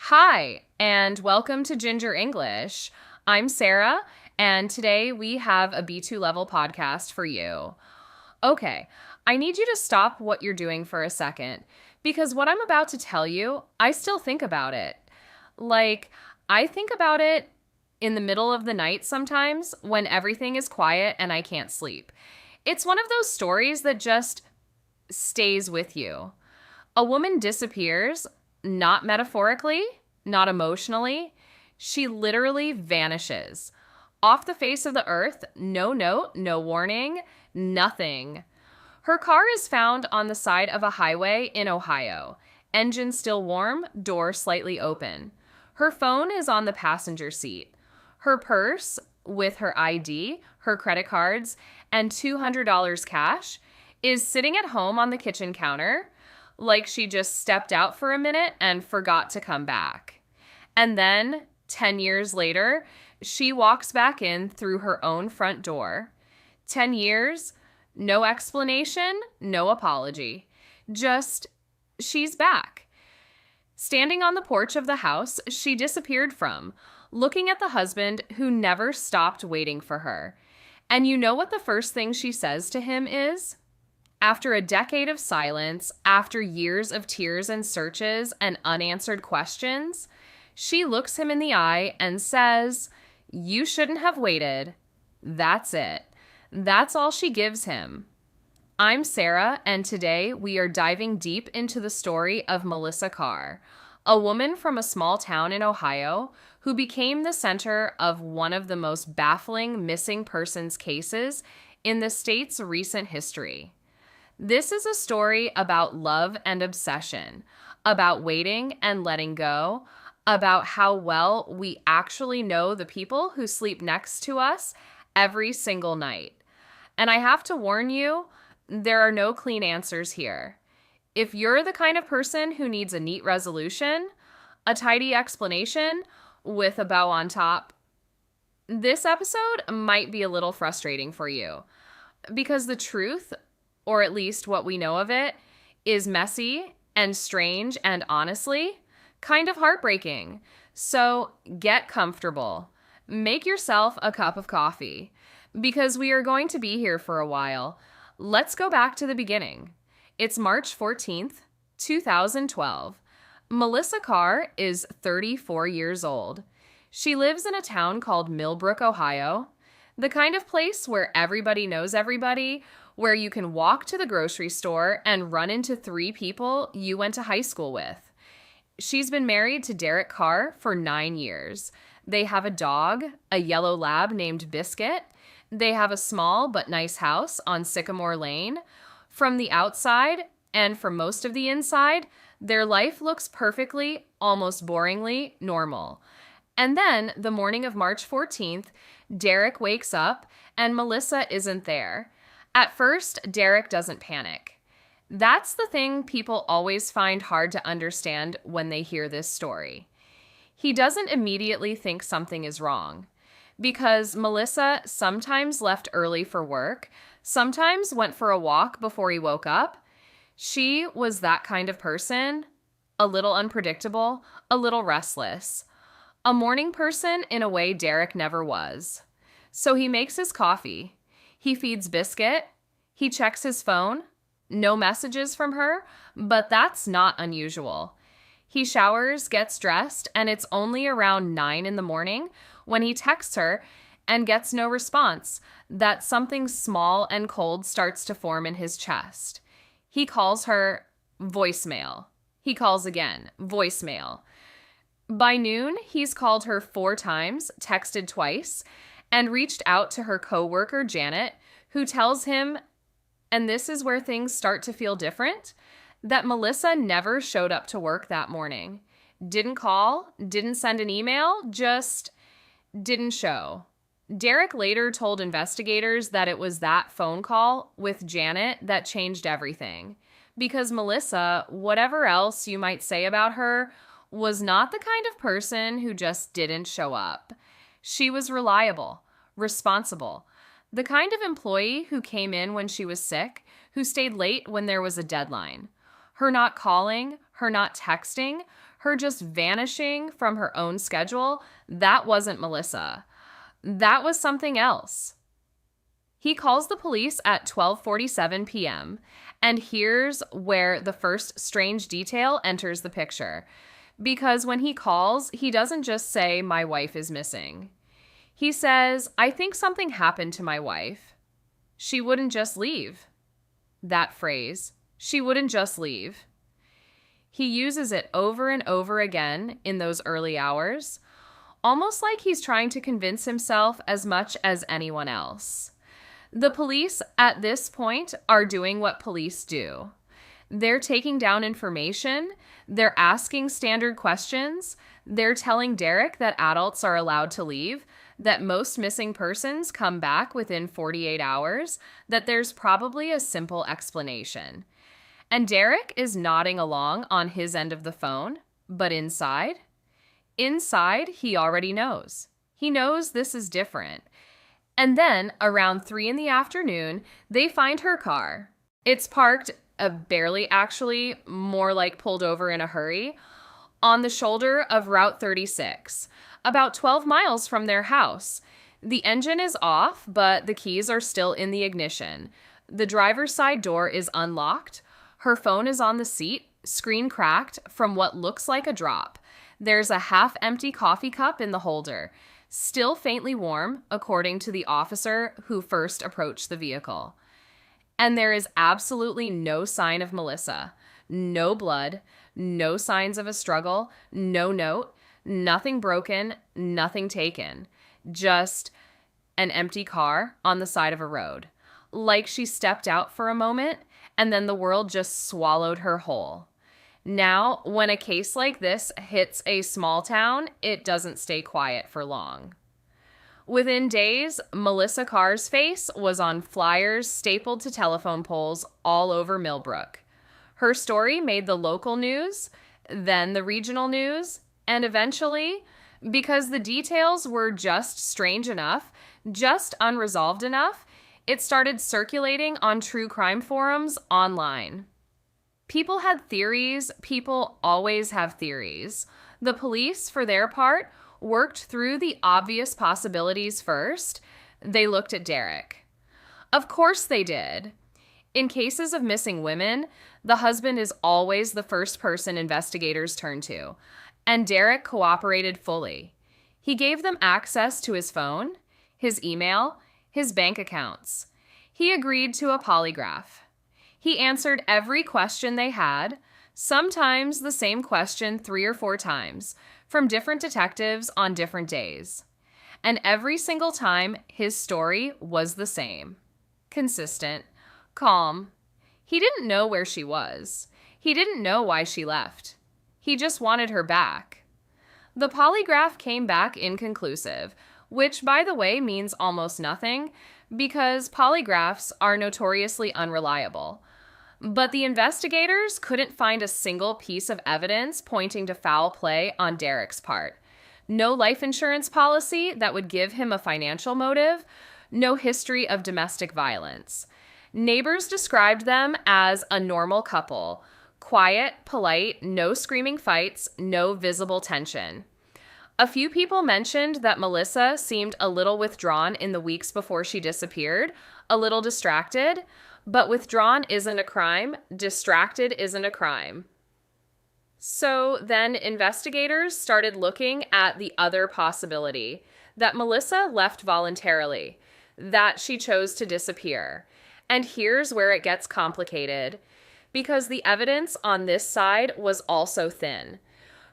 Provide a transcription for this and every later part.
Hi, and welcome to Ginger English. I'm Sarah, and today we have a B2 level podcast for you. Okay, I need you to stop what you're doing for a second because what I'm about to tell you, I still think about it. Like, I think about it in the middle of the night sometimes when everything is quiet and I can't sleep. It's one of those stories that just stays with you. A woman disappears, not metaphorically, not emotionally. She literally vanishes. Off the face of the earth, no note, no warning, nothing. Her car is found on the side of a highway in Ohio. Engine still warm, door slightly open. Her phone is on the passenger seat. Her purse, with her ID, her credit cards, and $200 cash, is sitting at home on the kitchen counter, like she just stepped out for a minute and forgot to come back. And then, 10 years later, she walks back in through her own front door. 10 years, no explanation, no apology. Just, she's back. Standing on the porch of the house she disappeared from, looking at the husband who never stopped waiting for her. And you know what the first thing she says to him is? After a decade of silence, after years of tears and searches and unanswered questions, she looks him in the eye and says, "You shouldn't have waited. That's it." That's all she gives him. I'm Sarah, and today we are diving deep into the story of Melissa Carr, a woman from a small town in Ohio who became the center of one of the most baffling missing persons cases in the state's recent history. This is a story about love and obsession, about waiting and letting go, about how well we actually know the people who sleep next to us every single night. And I have to warn you, there are no clean answers here. If you're the kind of person who needs a neat resolution, a tidy explanation with a bow on top, this episode might be a little frustrating for you. Because the truth, or at least what we know of it, is messy and strange and honestly kind of heartbreaking. So get comfortable. Make yourself a cup of coffee because we are going to be here for a while. Let's go back to the beginning. It's March 14th, 2012. Melissa Carr is 34 years old. She lives in a town called Millbrook, Ohio, the kind of place where everybody knows everybody, where you can walk to the grocery store and run into 3 people you went to high school with. She's been married to Derek Carr for 9 years. They have a dog, a yellow lab named Biscuit. They have a small but nice house on Sycamore Lane. From the outside, and from most of the inside, their life looks perfectly, almost boringly, normal. And then, the morning of March 14th, Derek wakes up and Melissa isn't there. At first, Derek doesn't panic. That's the thing people always find hard to understand when they hear this story. He doesn't immediately think something is wrong, because Melissa sometimes left early for work, sometimes went for a walk before he woke up. She was that kind of person, a little unpredictable, a little restless. A morning person in a way Derek never was. So he makes his coffee. He feeds Biscuit. He checks his phone. No messages from her, but that's not unusual. He showers, gets dressed, and it's only around 9 in the morning when he texts her and gets no response that something small and cold starts to form in his chest. He calls her voicemail. He calls again, voicemail. By noon, he's called her 4 times, texted twice, and reached out to her coworker, Janet, who tells him, and this is where things start to feel different, that Melissa never showed up to work that morning. Didn't call, didn't send an email, just didn't show. Derek later told investigators that it was that phone call with Janet that changed everything. Because Melissa, whatever else you might say about her, was not the kind of person who just didn't show up. She was reliable, responsible, the kind of employee who came in when she was sick, who stayed late when there was a deadline. Her not calling, her not texting, Her just vanishing from her own schedule, that wasn't Melissa. That was something else. He calls the police at 12:47 p.m. And here's where the first strange detail enters the picture. Because when he calls, he doesn't just say, "My wife is missing." He says, "I think something happened to my wife. She wouldn't just leave." That phrase, "she wouldn't just leave." He uses it over and over again in those early hours, almost like he's trying to convince himself as much as anyone else. The police at this point are doing what police do. They're taking down information, they're asking standard questions, they're telling Derek that adults are allowed to leave, that most missing persons come back within 48 hours, that there's probably a simple explanation. And Derek is nodding along on his end of the phone, but inside, he already knows. He knows this is different. And then, around 3 in the afternoon, they find her car. It's parked, barely actually, more like pulled over in a hurry, on the shoulder of Route 36, about 12 miles from their house. The engine is off, but the keys are still in the ignition. The driver's side door is unlocked. Her phone is on the seat, screen cracked from what looks like a drop. There's a half-empty coffee cup in the holder, still faintly warm, according to the officer who first approached the vehicle. And there is absolutely no sign of Melissa. No blood, no signs of a struggle, no note, nothing broken, nothing taken. Just an empty car on the side of a road. Like she stepped out for a moment, and then the world just swallowed her whole. Now, when a case like this hits a small town, it doesn't stay quiet for long. Within days, Melissa Carr's face was on flyers stapled to telephone poles all over Millbrook. Her story made the local news, then the regional news, and eventually, because the details were just strange enough, just unresolved enough, it started circulating on true crime forums online. People had theories. People always have theories. The police, for their part, worked through the obvious possibilities first. They looked at Derek. Of course they did. In cases of missing women, the husband is always the first person investigators turn to, and Derek cooperated fully. He gave them access to his phone, his email, his bank accounts. He agreed to a polygraph. He answered every question they had, sometimes the same question 3 or 4 times, from different detectives on different days. And every single time, his story was the same. Consistent, calm. He didn't know where she was. He didn't know why she left. He just wanted her back. The polygraph came back inconclusive, which, by the way, means almost nothing, because polygraphs are notoriously unreliable. But the investigators couldn't find a single piece of evidence pointing to foul play on Derek's part. No life insurance policy that would give him a financial motive, no history of domestic violence. Neighbors described them as a normal couple, quiet, polite, no screaming fights, no visible tension. A few people mentioned that Melissa seemed a little withdrawn in the weeks before she disappeared, a little distracted, but withdrawn isn't a crime, distracted isn't a crime. So then investigators started looking at the other possibility, that Melissa left voluntarily, that she chose to disappear. And here's where it gets complicated, because the evidence on this side was also thin.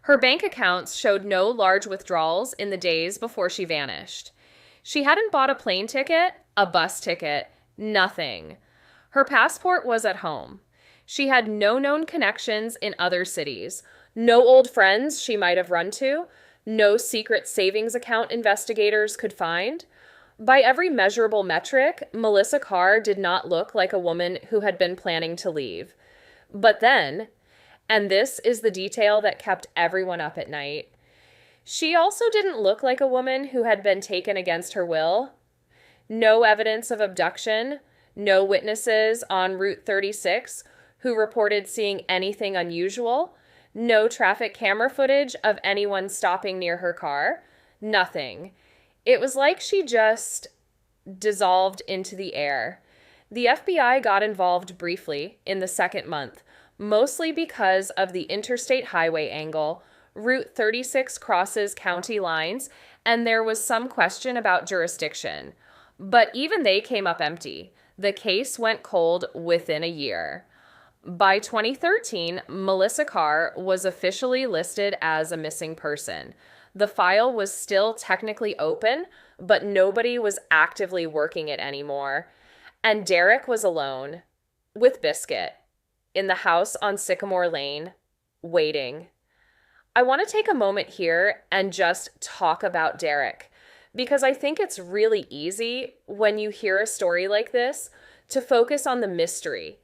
Her bank accounts showed no large withdrawals in the days before she vanished. She hadn't bought a plane ticket, a bus ticket, nothing. Her passport was at home. She had no known connections in other cities, no old friends she might have run to, no secret savings account investigators could find. By every measurable metric, Melissa Carr did not look like a woman who had been planning to leave. But then, and this is the detail that kept everyone up at night, she also didn't look like a woman who had been taken against her will. No evidence of abduction, no witnesses on Route 36 who reported seeing anything unusual, No traffic camera footage of anyone stopping near her car. Nothing. It was like she just dissolved into the air. The FBI got involved briefly in the second month, mostly because of the interstate highway angle. Route 36 crosses county lines, and there was some question about jurisdiction. But even they came up empty. The case went cold within a year. By 2013, Melissa Carr was officially listed as a missing person. The file was still technically open, but nobody was actively working it anymore. And Derek was alone, with Biscuit, in the house on Sycamore Lane, waiting. I want to take a moment here and just talk about Derek, because I think it's really easy when you hear a story like this to focus on the mystery,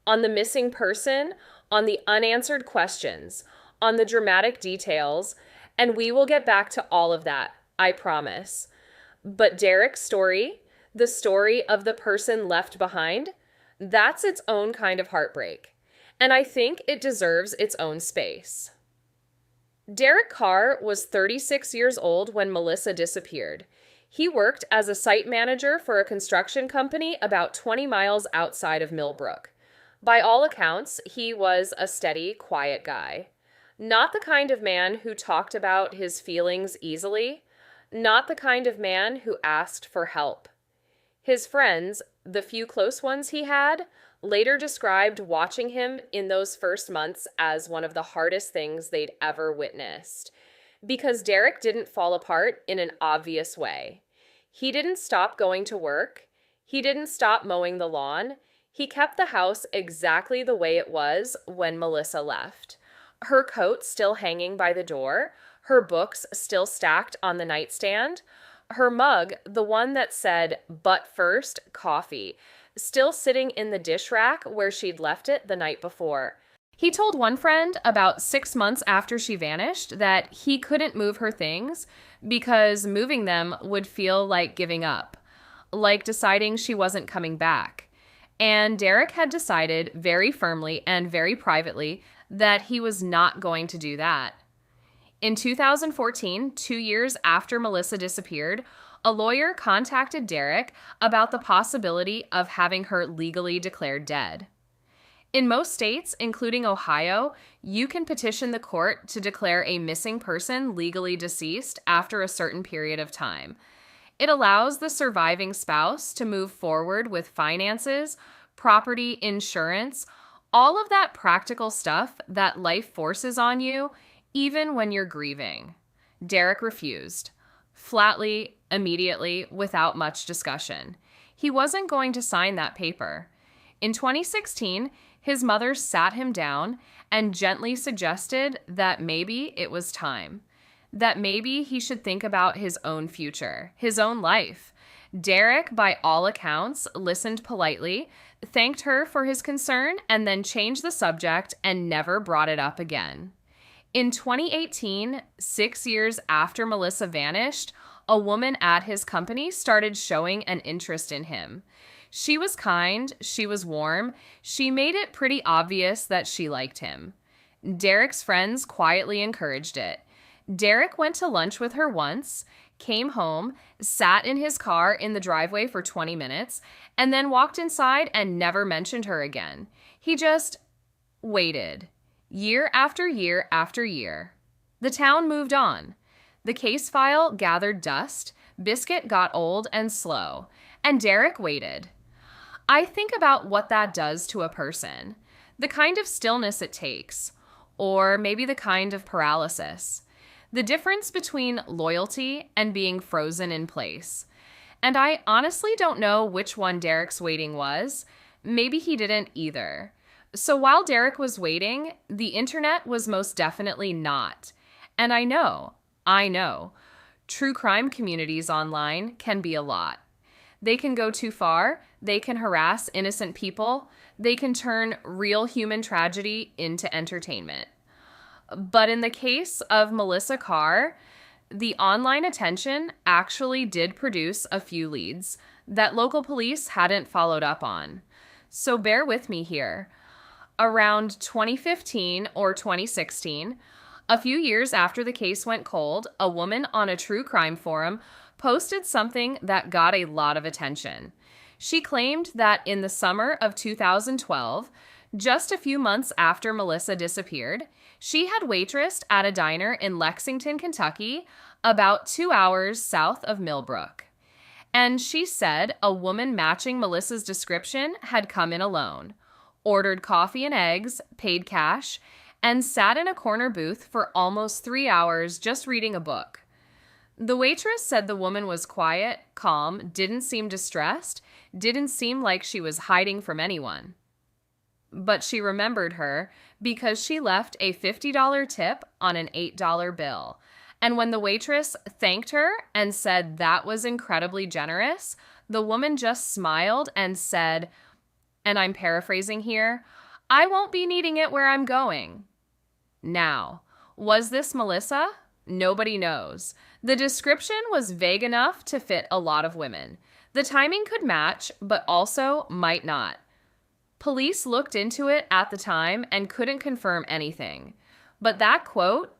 on the missing person, on the unanswered questions, on the dramatic details, and we will get back to all of that, I promise. But Derek's story, the story of the person left behind, that's its own kind of heartbreak. And I think it deserves its own space. Derek Carr was 36 years old when Melissa disappeared. He worked as a site manager for a construction company about 20 miles outside of Millbrook. By all accounts, he was a steady, quiet guy. Not the kind of man who talked about his feelings easily. Not the kind of man who asked for help. His friends, the few close ones he had, later described watching him in those first months as one of the hardest things they'd ever witnessed. Because Derek didn't fall apart in an obvious way. He didn't stop going to work. He didn't stop mowing the lawn. He kept the house exactly the way it was when Melissa left. Her coat still hanging by the door, her books still stacked on the nightstand, her mug, the one that said, "But first, coffee," still sitting in the dish rack where she'd left it the night before. He told one friend about 6 months after she vanished that he couldn't move her things because moving them would feel like giving up, like deciding she wasn't coming back. And Derek had decided very firmly and very privately that he was not going to do that. In 2014, 2 years after Melissa disappeared, a lawyer contacted Derek about the possibility of having her legally declared dead. In most states, including Ohio, you can petition the court to declare a missing person legally deceased after a certain period of time. It allows the surviving spouse to move forward with finances, property, insurance, all of that practical stuff that life forces on you, even when you're grieving. Derek refused. Flatly, immediately, without much discussion. He wasn't going to sign that paper. In 2016, his mother sat him down and gently suggested that maybe it was time. That maybe he should think about his own future, his own life. Derek, by all accounts, listened politely, thanked her for his concern, and then changed the subject and never brought it up again. In 2018, 6 years after Melissa vanished, a woman at his company started showing an interest in him. She was kind, she was warm, she made it pretty obvious that she liked him. Derek's friends quietly encouraged it. Derek went to lunch with her once, came home, sat in his car in the driveway for 20 minutes, and then walked inside and never mentioned her again. He just waited. Year after year after year. The town moved on. The case file gathered dust, Biscuit got old and slow, and Derek waited. I think about what that does to a person, the kind of stillness it takes, or maybe the kind of paralysis, the difference between loyalty and being frozen in place. And I honestly don't know which one Derek's waiting was. Maybe he didn't either. So while Derek was waiting, the internet was most definitely not. And I know, true crime communities online can be a lot. They can go too far, they can harass innocent people, they can turn real human tragedy into entertainment. But in the case of Melissa Carr, the online attention actually did produce a few leads that local police hadn't followed up on. So bear with me here. Around 2015 or 2016, a few years after the case went cold, a woman on a true crime forum posted something that got a lot of attention. She claimed that in the summer of 2012, just a few months after Melissa disappeared, she had waitressed at a diner in Lexington, Kentucky, about 2 hours south of Millbrook. And she said a woman matching Melissa's description had come in alone, ordered coffee and eggs, paid cash, and sat in a corner booth for almost 3 hours just reading a book. The waitress said the woman was quiet, calm, didn't seem distressed, didn't seem like she was hiding from anyone. But she remembered her because she left a $50 tip on an $8 bill. And when the waitress thanked her and said that was incredibly generous, the woman just smiled and said, and I'm paraphrasing here, "I won't be needing it where I'm going." Now, was this Melissa? Nobody knows. The description was vague enough to fit a lot of women. The timing could match, but also might not. Police looked into it at the time and couldn't confirm anything. But that quote,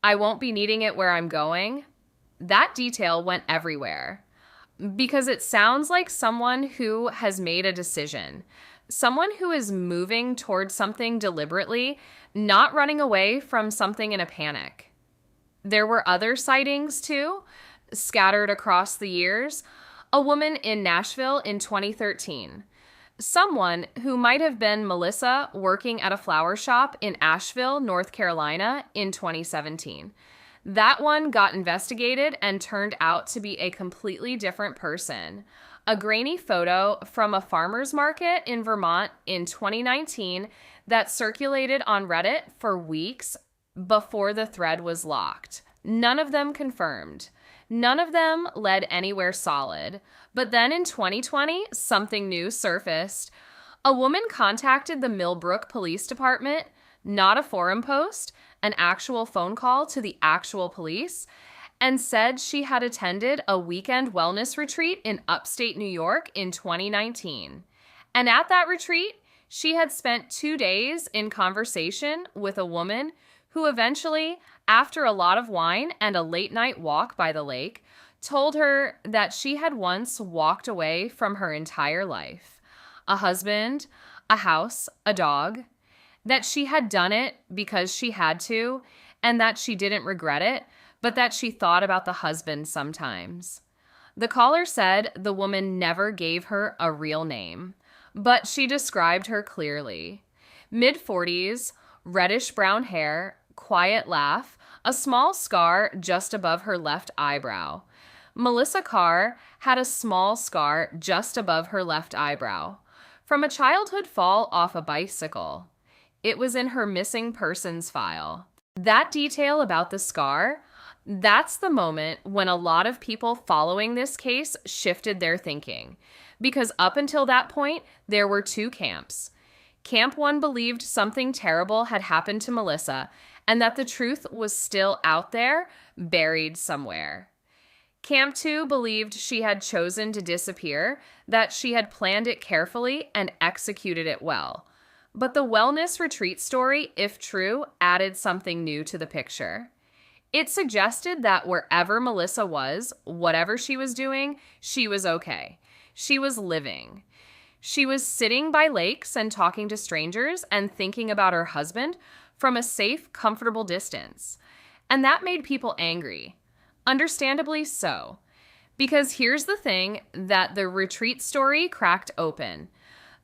"I won't be needing it where I'm going," that detail went everywhere. Because it sounds like someone who has made a decision. Someone who is moving towards something deliberately, not running away from something in a panic. There were other sightings too, scattered across the years. A woman in Nashville in 2013. Someone who might have been Melissa working at a flower shop in Asheville, North Carolina in 2017. That one got investigated and turned out to be a completely different person. A grainy photo from a farmer's market in Vermont in 2019 that circulated on Reddit for weeks before the thread was locked. None of them confirmed. None of them led anywhere solid. But then in 2020, something new surfaced. A woman contacted the Millbrook Police Department, not a forum post, an actual phone call to the actual police, and said she had attended a weekend wellness retreat in upstate New York in 2019. And at that retreat, she had spent 2 days in conversation with a woman who eventually, after a lot of wine and a late-night walk by the lake, told her that she had once walked away from her entire life. A husband, a house, a dog. That she had done it because she had to, and that she didn't regret it, but that she thought about the husband sometimes. The caller said the woman never gave her a real name, but she described her clearly. Mid-40s, reddish-brown hair, quiet laugh, a small scar just above her left eyebrow. Melissa Carr had a small scar just above her left eyebrow from a childhood fall off a bicycle. It was in her missing persons file. That detail about the scar, that's the moment when a lot of people following this case shifted their thinking. Because up until that point, there were two camps. Camp 1 believed something terrible had happened to Melissa and that the truth was still out there, buried somewhere. Camp 2 believed she had chosen to disappear, that she had planned it carefully and executed it well. But the wellness retreat story, if true, added something new to the picture. It suggested that wherever Melissa was, whatever she was doing, she was okay. She was living. She was sitting by lakes and talking to strangers and thinking about her husband from a safe, comfortable distance. And that made people angry. Understandably so. Because here's the thing that the retreat story cracked open.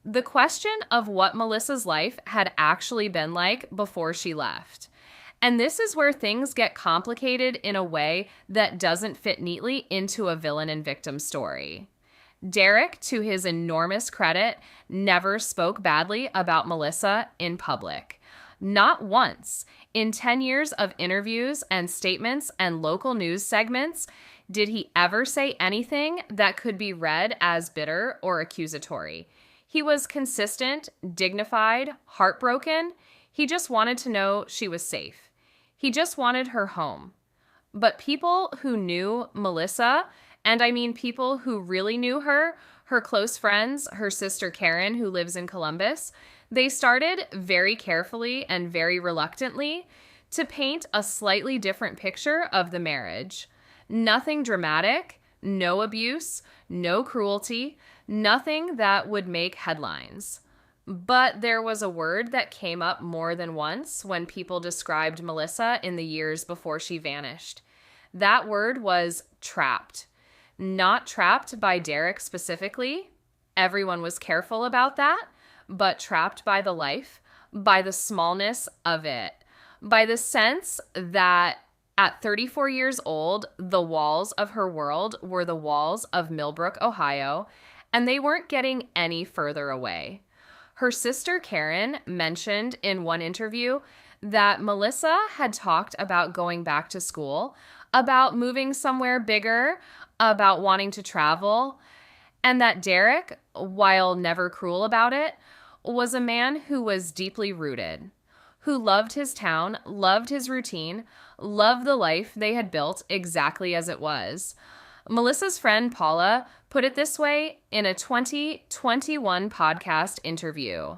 The question of what Melissa's life had actually been like before she left. And this is where things get complicated in a way that doesn't fit neatly into a villain and victim story. Derek, to his enormous credit, never spoke badly about Melissa in public. Not once. In 10 years of interviews and statements and local news segments, did he ever say anything that could be read as bitter or accusatory. He was consistent, dignified, heartbroken. He just wanted to know she was safe. He just wanted her home. But people who knew Melissa, and I mean people who really knew her close friends, her sister Karen, who lives in Columbus, They started very carefully and very reluctantly to paint a slightly different picture of the marriage. Nothing dramatic, no abuse, no cruelty, nothing that would make headlines. But there was a word that came up more than once when people described Melissa in the years before she vanished. That word was trapped. Not trapped by Derek specifically. Everyone was careful about that, but trapped by the life, by the smallness of it, by the sense that at 34 years old, the walls of her world were the walls of Millbrook, Ohio, and they weren't getting any further away. Her sister Karen mentioned in one interview that Melissa had talked about going back to school, about moving somewhere bigger, about wanting to travel, and that Derek, while never cruel about it, was a man who was deeply rooted, who loved his town, loved his routine, loved the life they had built exactly as it was. Melissa's friend Paula put it this way in a 2021 podcast interview.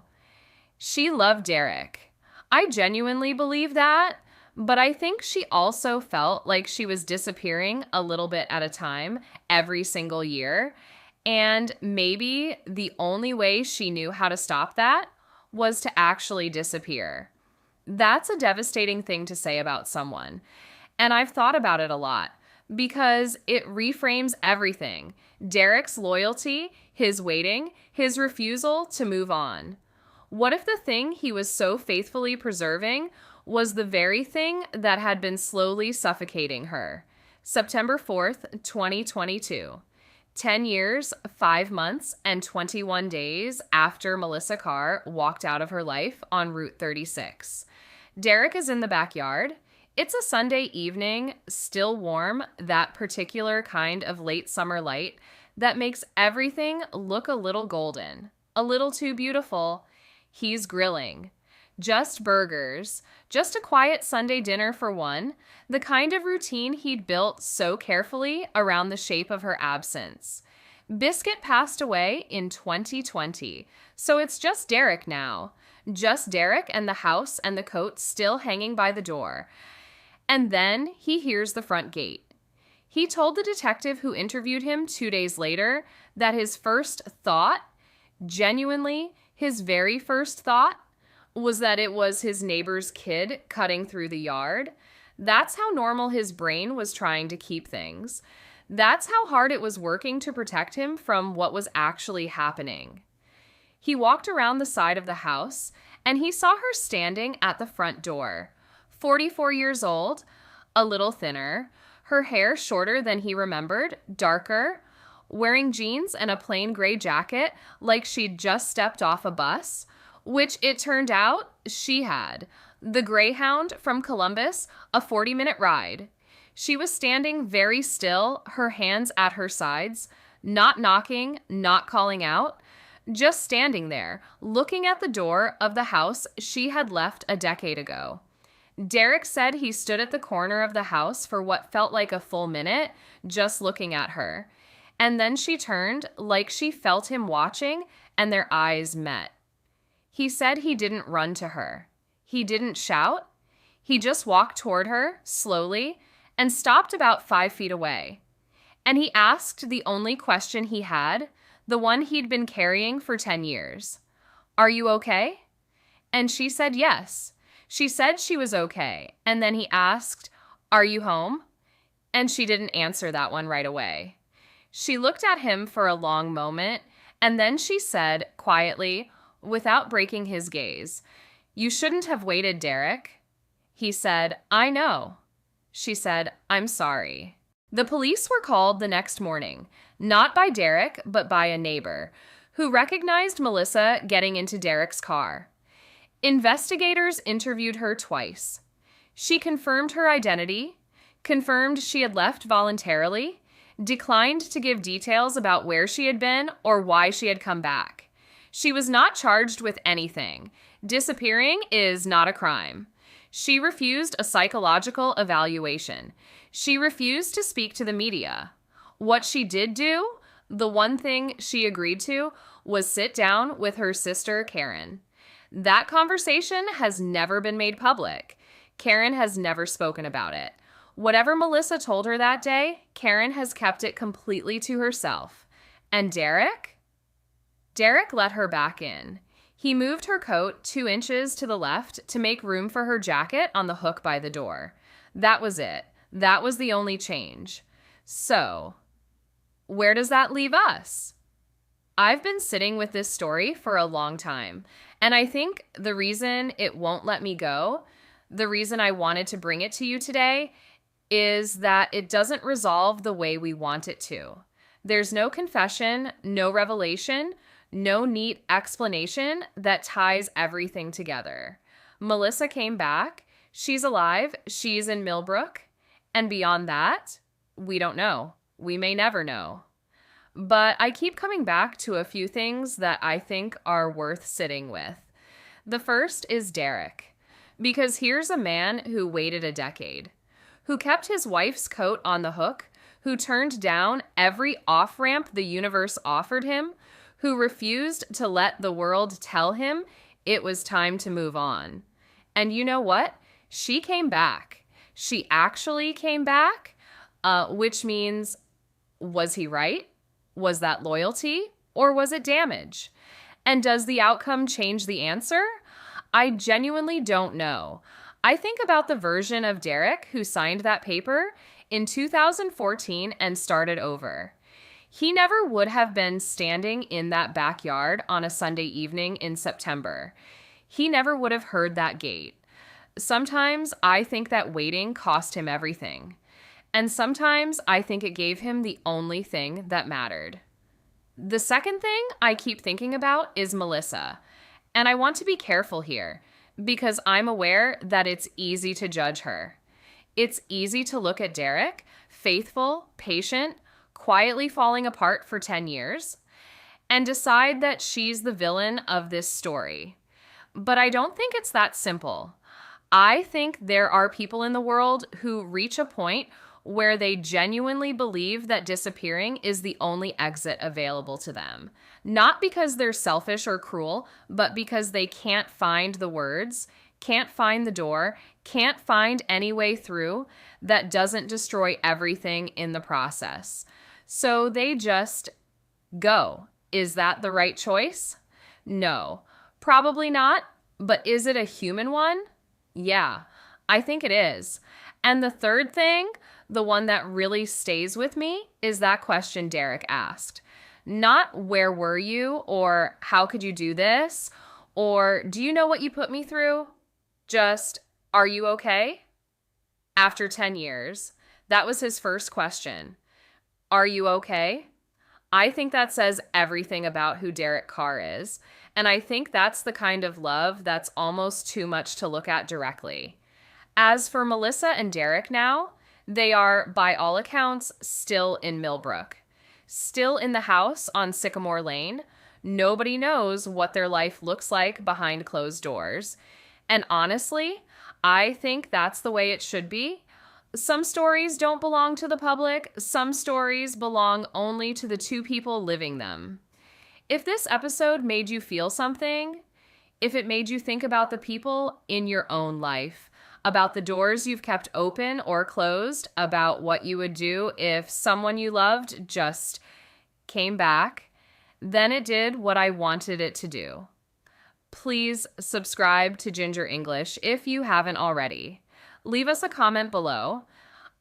She loved Derek. I genuinely believe that, but I think she also felt like she was disappearing a little bit at a time every single year. And maybe the only way she knew how to stop that was to actually disappear. That's a devastating thing to say about someone. And I've thought about it a lot because it reframes everything. Derek's loyalty, his waiting, his refusal to move on. What if the thing he was so faithfully preserving was the very thing that had been slowly suffocating her? September 4th, 2022. 10 years, 5 months, and 21 days after Melissa Carr walked out of her life on Route 36. Derek is in the backyard. It's a Sunday evening, still warm, that particular kind of late summer light that makes everything look a little golden, a little too beautiful. He's grilling. Just burgers, just a quiet Sunday dinner for one, the kind of routine he'd built so carefully around the shape of her absence. Biscuit passed away in 2020, so it's just Derek now. Just Derek and the house and the coat still hanging by the door. And then he hears the front gate. He told the detective who interviewed him 2 days later that his first thought, genuinely his very first thought, was that it was his neighbor's kid cutting through the yard. That's how normal his brain was trying to keep things. That's how hard it was working to protect him from what was actually happening. He walked around the side of the house, and he saw her standing at the front door. 44 years old, a little thinner, her hair shorter than he remembered, darker, wearing jeans and a plain gray jacket like she'd just stepped off a bus, which it turned out she had. The Greyhound from Columbus, a 40-minute ride. She was standing very still, her hands at her sides, not knocking, not calling out, just standing there, looking at the door of the house she had left a decade ago. Derek said he stood at the corner of the house for what felt like a full minute, just looking at her. And then she turned like she felt him watching, and their eyes met. He said he didn't run to her. He didn't shout. He just walked toward her, slowly, and stopped about 5 feet away. And he asked the only question he had, the one he'd been carrying for 10 years. "Are you okay?" And she said yes. She said she was okay. And then he asked, "Are you home?" And she didn't answer that one right away. She looked at him for a long moment, and then she said, quietly, without breaking his gaze, "You shouldn't have waited, Derek." He said, "I know." She said, "I'm sorry." The police were called the next morning, not by Derek, but by a neighbor, who recognized Melissa getting into Derek's car. Investigators interviewed her twice. She confirmed her identity, confirmed she had left voluntarily, declined to give details about where she had been or why she had come back. She was not charged with anything. Disappearing is not a crime. She refused a psychological evaluation. She refused to speak to the media. What she did do, the one thing she agreed to, was sit down with her sister Karen. That conversation has never been made public. Karen has never spoken about it. Whatever Melissa told her that day, Karen has kept it completely to herself. And Derek? Derek let her back in. He moved her coat 2 inches to the left to make room for her jacket on the hook by the door. That was it. That was the only change. So, where does that leave us? I've been sitting with this story for a long time, and I think the reason it won't let me go, the reason I wanted to bring it to you today, is that it doesn't resolve the way we want it to. There's no confession, no revelation, no neat explanation that ties everything together. Melissa came back. She's alive. She's in Millbrook. And beyond that, we don't know. We may never know. But I keep coming back to a few things that I think are worth sitting with. The first is Derek. Because here's a man who waited a decade, who kept his wife's coat on the hook, who turned down every off-ramp the universe offered him, who refused to let the world tell him it was time to move on. And you know what? She came back. She actually came back, which means, was he right? Was that loyalty? Or was it damage? And does the outcome change the answer? I genuinely don't know. I think about the version of Derek who signed that paper in 2014 and started over. He never would have been standing in that backyard on a Sunday evening in September. He never would have heard that gate. Sometimes I think that waiting cost him everything. And sometimes I think it gave him the only thing that mattered. The second thing I keep thinking about is Melissa. And I want to be careful here because I'm aware that it's easy to judge her. It's easy to look at Derek, faithful, patient, quietly falling apart for 10 years, and decide that she's the villain of this story. But I don't think it's that simple. I think there are people in the world who reach a point where they genuinely believe that disappearing is the only exit available to them. Not because they're selfish or cruel, but because they can't find the words, can't find the door, can't find any way through that doesn't destroy everything in the process. So they just go. Is that the right choice? No, probably not. But is it a human one? Yeah, I think it is. And the third thing, the one that really stays with me, is that question Derek asked. Not where were you, or how could you do this, or do you know what you put me through? Just, are you okay? After 10 years, that was his first question. Are you okay? I think that says everything about who Derek Carr is. And I think that's the kind of love that's almost too much to look at directly. As for Melissa and Derek now, they are, by all accounts, still in Millbrook. Still in the house on Sycamore Lane. Nobody knows what their life looks like behind closed doors. And honestly, I think that's the way it should be. Some stories don't belong to the public. Some stories belong only to the two people living them. If this episode made you feel something, if it made you think about the people in your own life, about the doors you've kept open or closed, about what you would do if someone you loved just came back, then it did what I wanted it to do. Please subscribe to Ginger English if you haven't already. Leave us a comment below.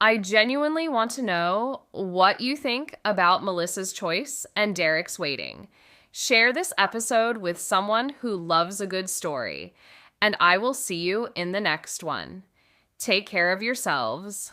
I genuinely want to know what you think about Melissa's choice and Derek's waiting. Share this episode with someone who loves a good story, and I will see you in the next one. Take care of yourselves.